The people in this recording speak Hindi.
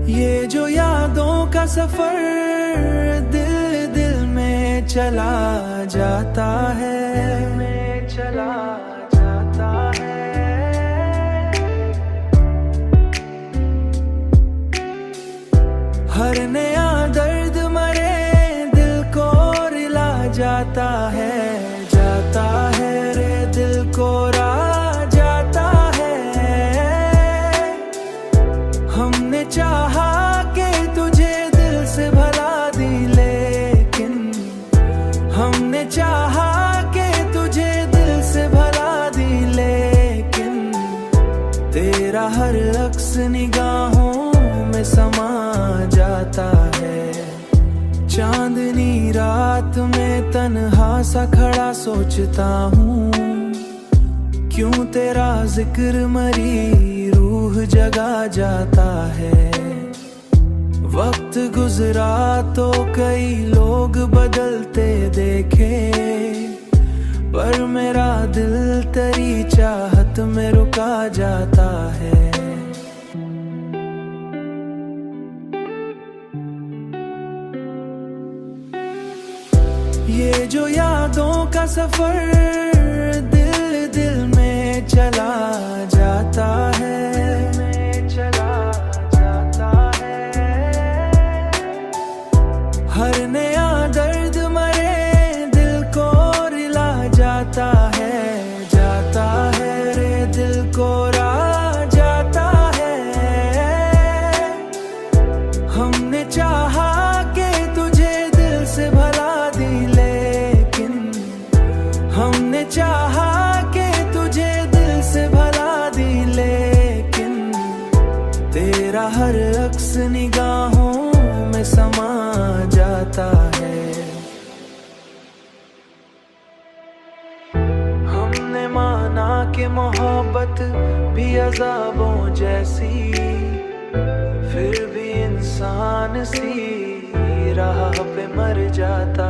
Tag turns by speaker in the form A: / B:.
A: ये जो यादों का सफर दिल दिल में चला जाता है, चला जाता है। हर नया दर्द मरे दिल को रिला जाता है, जाता है रे दिल को रा जाता है। हमने चाहा कि तुझे दिल से भला दी, लेकिन हमने चाहा कि तुझे दिल से भला दी, लेकिन तेरा हर अक्स निगाहों में समा जाता है। चांदनी रात में तन्हा सा खड़ा सोचता हूँ, क्यों तेरा जिक्र मरी रूह जगा जाता है। वक्त गुजरा तो कई लोग बदलते देखे, पर मेरा दिल तेरी चाहत में रुका जाता है। ये जो यादों का सफर दिल दिल में चला जाता है, चला जाता है। हर नया दर्द मरे दिल को रिला जाता है, जाता है रे दिल को रा जाता है। हमने चाहा कि तुझे दिल से भला दी, लेकिन हमने चाहा कि तुझे दिल से भला दी, लेकिन तेरा हर अक्स निगाहों में समा जाता है। हमने माना कि मोहब्बत भी अज़ाबों जैसी, फिर भी इंसान सी राह पे मर जाता